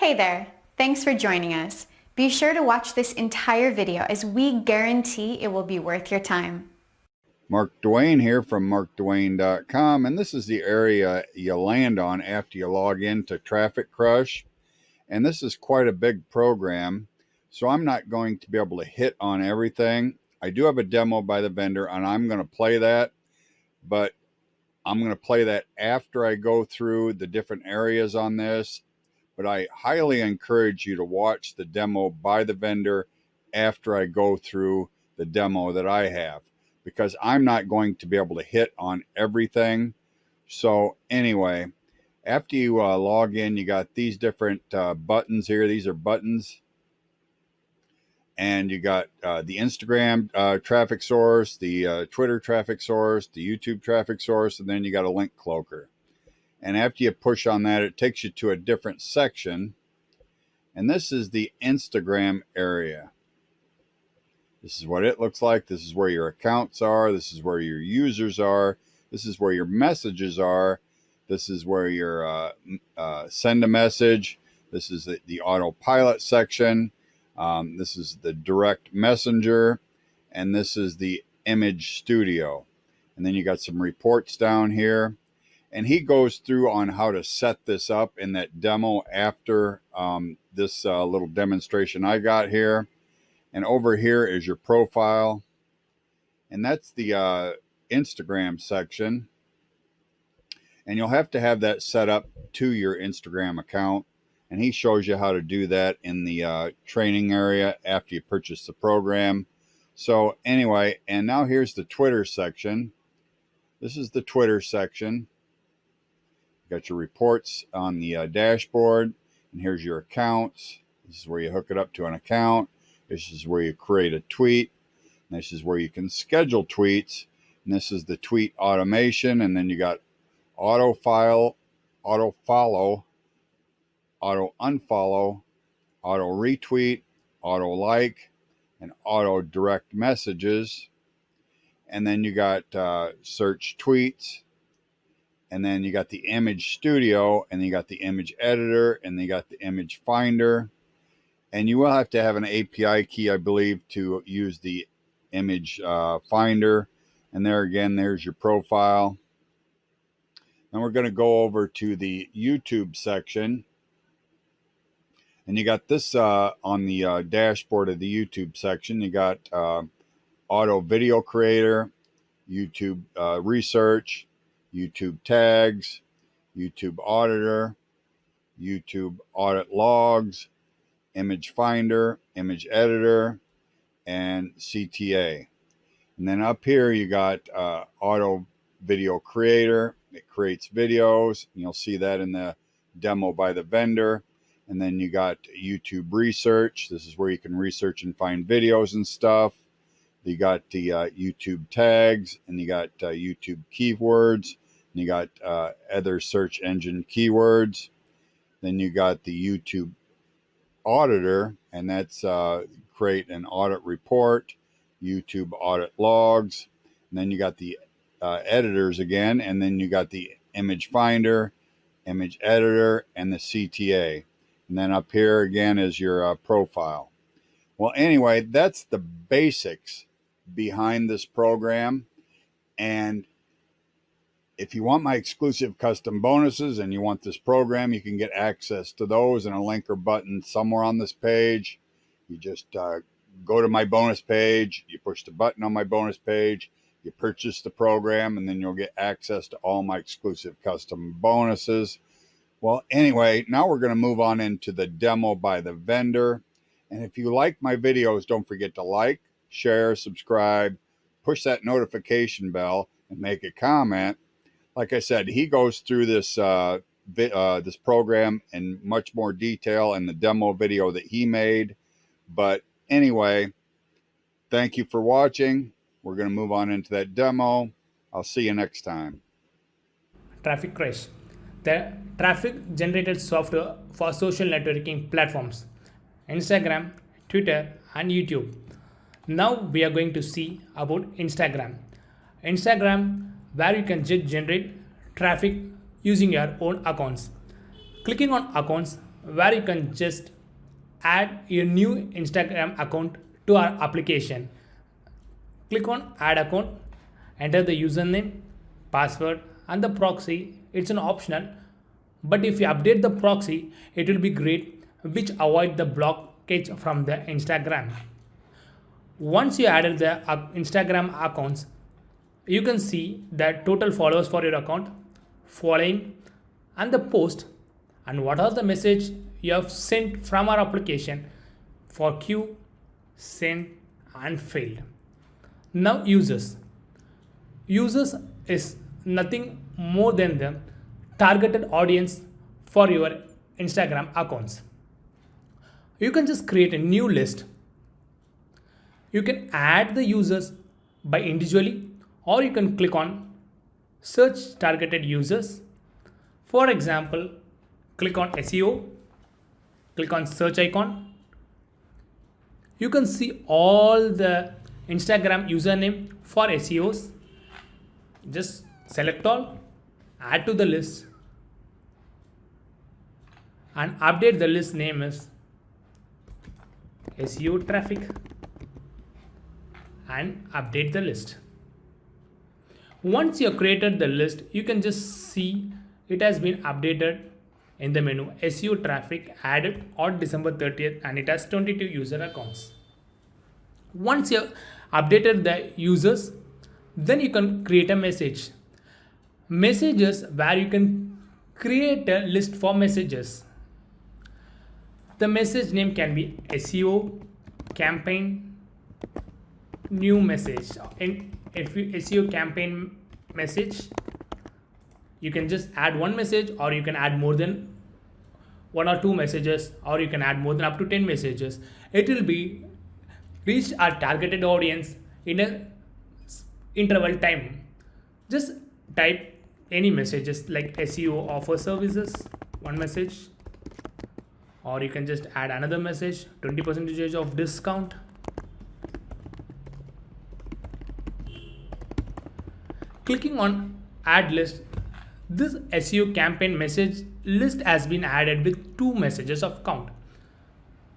Hey there, thanks for joining us. Be sure to watch this entire video as we guarantee it will be worth your time. Mark Dwayne here from markdwayne.com, and this is the area you land on after you log into Traffic Crush. And this is quite a big program, so I'm not going to be able to hit on everything. I do have a demo by the vendor, and I'm going to play that, but I'm going to play that after I go through the different areas on this. But I highly encourage you to watch the demo by the vendor after I go through the demo that I have, because I'm not going to be able to hit on everything. So anyway, after you log in, you got these different buttons here. These are buttons. And you got the Instagram traffic source, the Twitter traffic source, the YouTube traffic source, and then you got a link cloaker. And after you push on that, it takes you to a different section. And this is the Instagram area. This is what it looks like. This is where your accounts are. This is where your users are. This is where your messages are. This is where your send a message. This is the autopilot section. This is the direct messenger. And this is the image studio. And then you got some reports down here. And he goes through on how to set this up in that demo after this little demonstration I got here. And over here is your profile. And that's the Instagram section. And you'll have to have that set up to your Instagram account. And he shows you how to do that in the training area after you purchase the program. So anyway, and now here's the Twitter section. This is the Twitter section. You got your reports on the dashboard. And here's your accounts. This is where you hook it up to an account. This is where you create a tweet. And this is where you can schedule tweets. And this is the tweet automation. And then you got auto file, auto follow, auto unfollow, auto retweet, auto like, and auto direct messages. And then you got search tweets. And then you got the image studio, and then you got the image editor, and then you got the image finder. And you will have to have an API key, I believe, to use the image finder. And there again, there's your profile. And we're going to go over to the YouTube section. And you got this on the dashboard of the YouTube section. You got auto video creator, YouTube research, YouTube tags, YouTube auditor, YouTube audit logs, image finder, image editor, and CTA. And then up here you got auto video creator. It creates videos. You'll see that in the demo by the vendor. And then you got YouTube research. This is where you can research and find videos and stuff. You got the YouTube tags, and you got YouTube keywords. And you got other search engine keywords. Then you got the YouTube auditor, and that's create an audit report, YouTube audit logs. And then you got the editors again, and then you got the image finder, image editor, and the CTA. And then up here again is your profile. Well, anyway, that's the basics behind this program. And if you want my exclusive custom bonuses and you want this program, you can get access to those in a link or button somewhere on this page. You just go to my bonus page, you push the button on my bonus page, you purchase the program, and then you'll get access to all my exclusive custom bonuses. Well, anyway, now we're going to move on into the demo by the vendor. And if you like my videos, don't forget to like, share, subscribe, push that notification bell, and make a comment. Like I said, he goes through this this program in much more detail in the demo video that he made. But anyway, thank you for watching. We're going to move on into that demo. I'll see you next time. Traffic Crush, the traffic generated software for social networking platforms, Instagram, Twitter, and YouTube. Now we are going to see about Instagram. Instagram, where you can just generate traffic using your own accounts. Clicking on accounts where you can just add your new Instagram account to our application. Click on add account, enter the username, password and the proxy. It's an optional, but if you update the proxy it will be great, which avoid the blockage from the Instagram. Once you added the Instagram accounts, you can see the total followers for your account, following and the post, and what are the message you have sent from our application for queue, sent and failed. Now users is nothing more than the targeted audience for your Instagram accounts. You can just create a new list. You can add the users by individually, or you can click on search targeted users. For example, click on SEO, click on search icon. You can see all the Instagram username for SEOs. Just select all, add to the list and update the list name as SEO traffic and update the list. Once you have created the list, you can just see it has been updated in the menu. SEO traffic added on December 30th and it has 22 user accounts. Once you have updated the users, then you can create a messages where you can create a list for messages. The message name can be SEO campaign new message. And if you SEO campaign message, you can just add one message, or you can add more than one or two messages, or you can add more than up to 10 messages. It will be reach our targeted audience in a interval time. Just type any messages like SEO offer services, one message, or you can just add another message, 20% of discount. Clicking on add list, this SEO campaign message list has been added with 2 messages of count.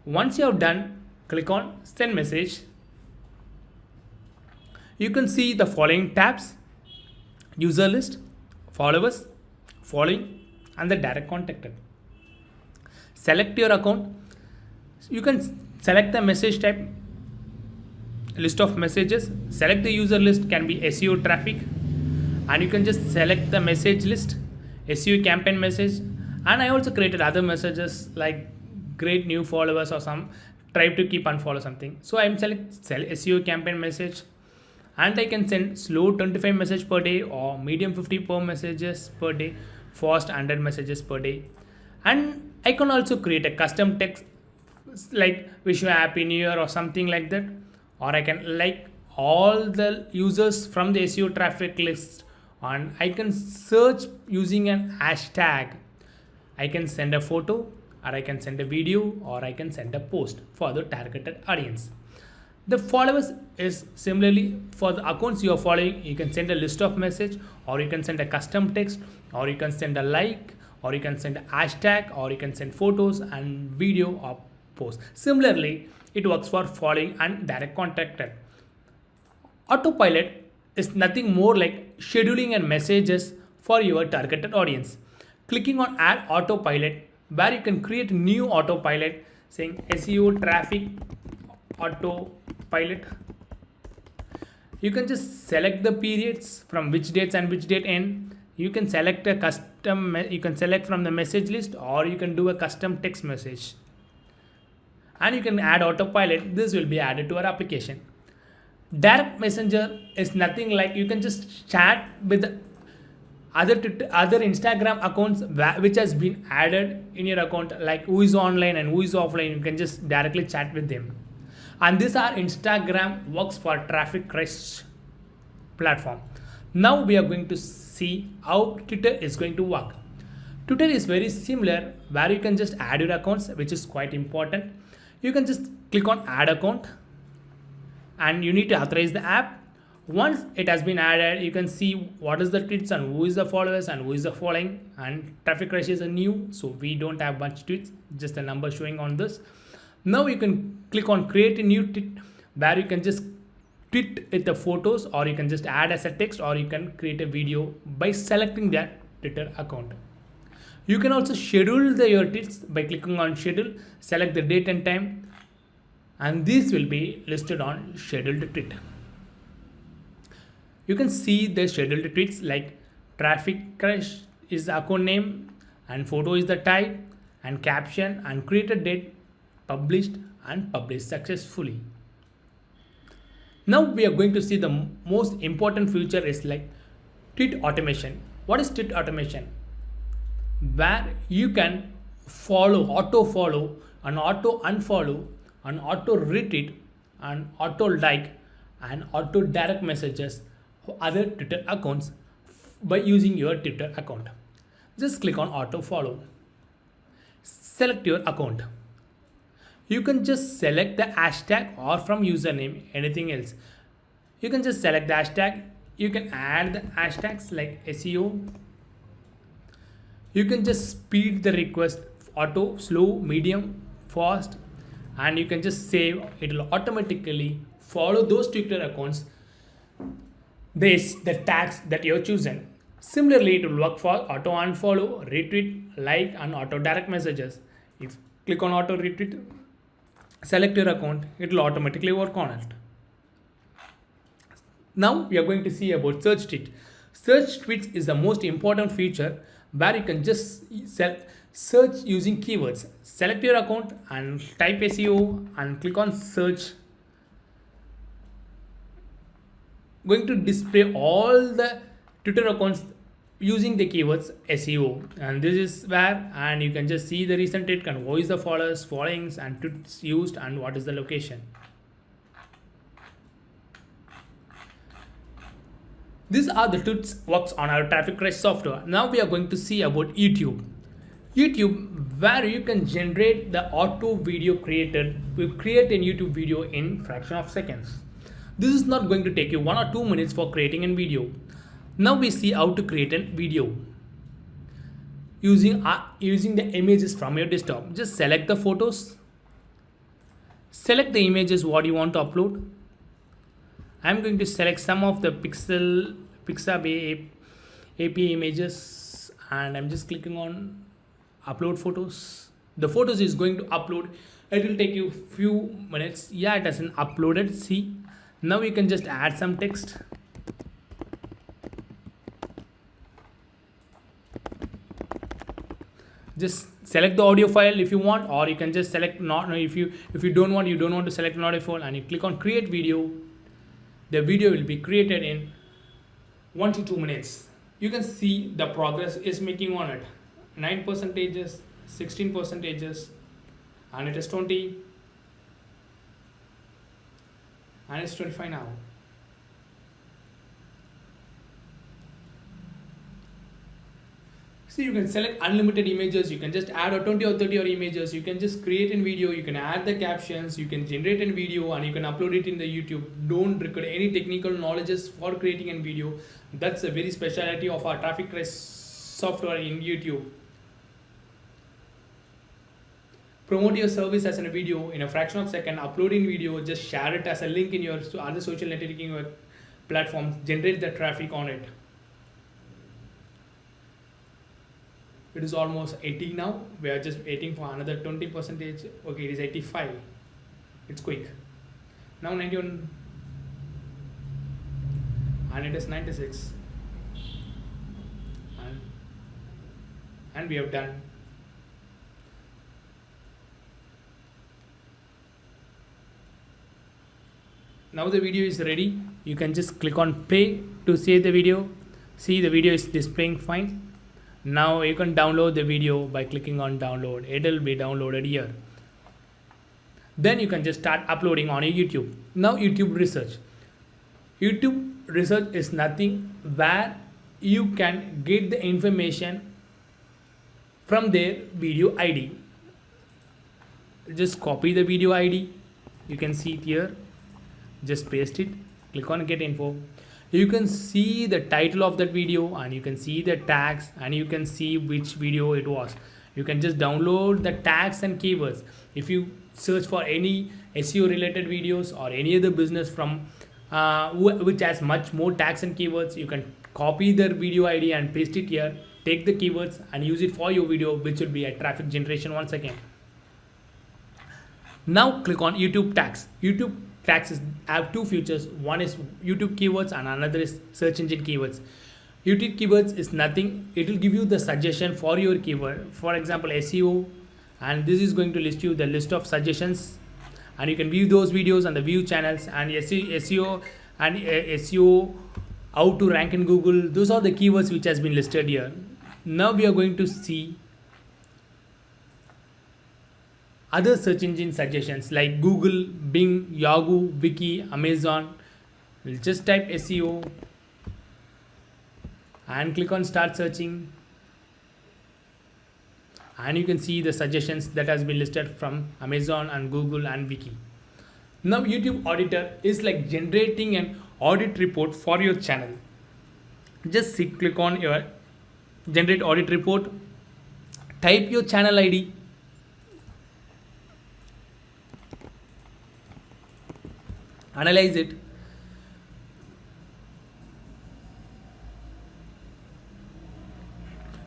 Once you have done, click on send message. You can see the following tabs: user list, followers, following and the direct contacted. Select your account. You can select the message type, list of messages. Select the user list, can be SEO traffic, and you can just select the message list, SEO campaign message. And I also created other messages like great new followers or some try to keep unfollow something. So I'm select SEO campaign message, and I can send slow 25 message per day or medium 50 per messages per day, fast 100 messages per day. And I can also create a custom text like wish you a happy new year or something like that, or I can like all the users from the SEO traffic list, and I can search using an hashtag. I can send a photo, or I can send a video, or I can send a post for the targeted audience. The followers is similarly for the accounts you are following. You can send a list of message, or you can send a custom text, or you can send a like, or you can send a hashtag, or you can send photos and video or post. Similarly, it works for following and direct contacted. Autopilot is nothing more like scheduling and messages for your targeted audience. Clicking on add autopilot, where you can create new autopilot saying SEO traffic autopilot. You can just select the periods from which dates and which date end. You can select a custom, you can select from the message list, or you can do a custom text message, and you can add autopilot. This will be added to our application. Direct messenger is nothing like you can just chat with other Instagram accounts which has been added in your account, like who is online and who is offline. You can just directly chat with them. And this our Instagram works for traffic crisis platform. Now we are going to see how Twitter is going to work. Twitter is very similar, where you can just add your accounts, which is quite important. You can just click on add account, and you need to authorize the app, Once it has been added, you can see what is the tweets and who is the followers and who is the following, and traffic crash is a new, so we don't have much tweets, just a number showing on this. Now you can click on create a new tweet, where you can just tweet with the photos, or you can just add as a text, or you can create a video by selecting that Twitter account. You can also schedule your tweets by clicking on schedule, select the date and time, and these will be listed on scheduled tweet. You can see the scheduled tweets like traffic crash is the account name, and photo is the type, and caption and created date, published and published successfully. Now we are going to see the most important feature is like tweet automation. What is tweet automation? Where you can follow, auto follow, and auto unfollow, and auto retweet, and auto like, and auto direct messages for other Twitter accounts by using your Twitter account. Just click on auto follow. Select your account. You can just select the hashtag or from username, anything else. You can just select the hashtag. You can add the hashtags like SEO. You can just speed the request, auto, slow, medium, fast, and you can just save. It will automatically follow those Twitter accounts, the tags that you have chosen. Similarly, it will work for auto unfollow, retweet, like, and auto direct messages. If you click on auto retweet, select your account, it will automatically work on it. Now we are going to see about search tweet. Search tweets is the most important feature, where you can just search using keywords. Select your account and type SEO and click on search. Going to display all the Twitter accounts using the keywords SEO, and this is where, and you can just see the recent tweet and who is the followers, followings, and tweets used, and what is the location. These are the tweets works on our traffic crash software. Now we are going to see about YouTube. YouTube, where you can generate the auto video created. We create a YouTube video in fraction of seconds. This is not going to take you 1 or 2 minutes for creating a video. Now we see how to create a video using the images from your desktop. Just select the photos, select the images what you want to upload. I'm going to select some of the Pixabay API images, and I'm just clicking on upload photos. The photos is going to upload. It will take you few minutes. Yeah, it hasn't uploaded. See, now you can just add some text. Just select the audio file if you want, or you can just select not. If you don't want to select an audio file, and you click on create video. The video will be created in 1 to 2 minutes. You can see the progress is making on it. 9%, 16%, and it is 20, and it's 25 now. See, you can select unlimited images. You can just add 20 or 30 or images. You can just create a video. You can add the captions. You can generate a video, and you can upload it in the YouTube. Don't require any technical knowledges for creating a video. That's a very specialty of our traffic crash software in YouTube. Promote your service as a video in a fraction of a second. Uploading video. Just share it as a link in your other social networking platforms. Generate the traffic on it. It is almost 80 now. We are just waiting for another 20%. Okay, it is 85. It's quick. Now 91, and it is 96. And we have done. Now the video is ready. You can just click on play to save the video. See, the video is displaying fine. Now you can download the video by clicking on download. It will be downloaded here. Then you can just start uploading on your YouTube. Now YouTube research. YouTube research is nothing where you can get the information from their video ID. Just copy the video ID. You can see it here. Just paste it. click on get info. You can see the title of that video, and you can see the tags, and you can see which video it was. You can just download the tags and keywords. If you search for any SEO related videos or any other business from which has much more tags and keywords, you can copy their video ID and paste it here, take the keywords and use it for your video, which will be a traffic generation once again. Now click on YouTube tags. YouTube tags have two features. One is YouTube keywords and another is search engine keywords. YouTube keywords is nothing. It will give you the suggestion for your keyword. For example, SEO, and this is going to list you the list of suggestions, and you can view those videos on the view channels. And SEO and SEO, how to rank in Google. Those are the keywords which has been listed here. Now we are going to see other search engine suggestions like Google, Bing, Yahoo, Wiki, Amazon. We'll just type SEO and click on start searching, and you can see the suggestions that has been listed from Amazon and Google and Wiki. Now YouTube auditor is like generating an audit report for your channel. Just click on your generate audit report, type your channel ID, analyze it,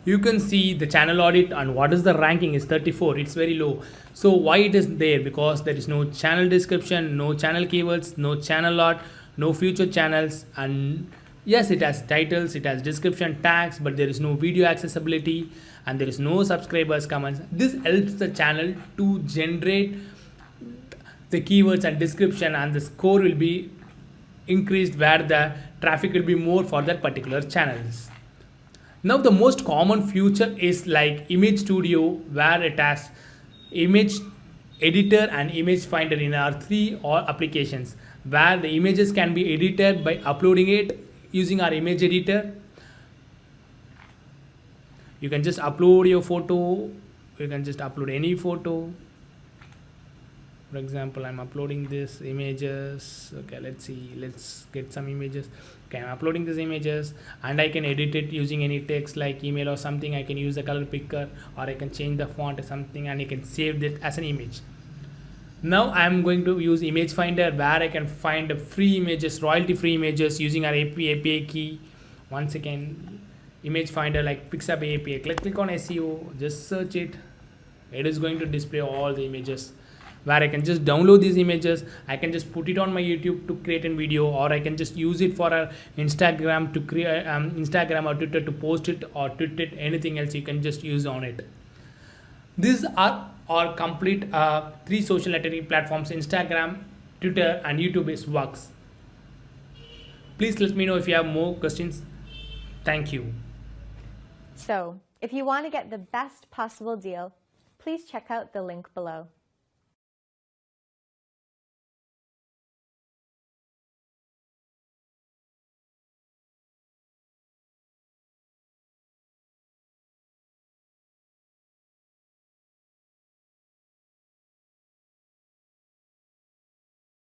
you can see the channel audit and what is the ranking is 34. It's very low. So why it is there? Because there is no channel description, no channel keywords, no channel art, no future channels, and yes, it has titles, it has description tags, but there is no video accessibility and there is no subscribers comments. This helps the channel to generate the keywords and description, and the score will be increased where the traffic will be more for that particular channels. Now the most common feature is like image studio, where it has image editor and image finder in our three applications, where the images can be edited by uploading it using our image editor. You can just upload your photo, you can just upload any photo. For example, I'm uploading this images. Okay, let's get some images. Okay, I'm uploading these images and I can edit it using any text like email or something. I can use the color picker, or I can change the font or something, and you can save it as an image. Now I'm going to use image finder, where I can find free images, royalty free images using our API key. Once again, image finder like picks up API. Click on SEO, just search it. It is going to display all the images, where I can just download these images. I can just put it on my YouTube to create a video, or I can just use it for a Instagram to create Instagram or Twitter to post it, or tweet it, anything else you can just use on it. These are our complete 3 social networking platforms: Instagram, Twitter and YouTube is works. Please let me know if you have more questions. Thank you. So, if you want to get the best possible deal, please check out the link below.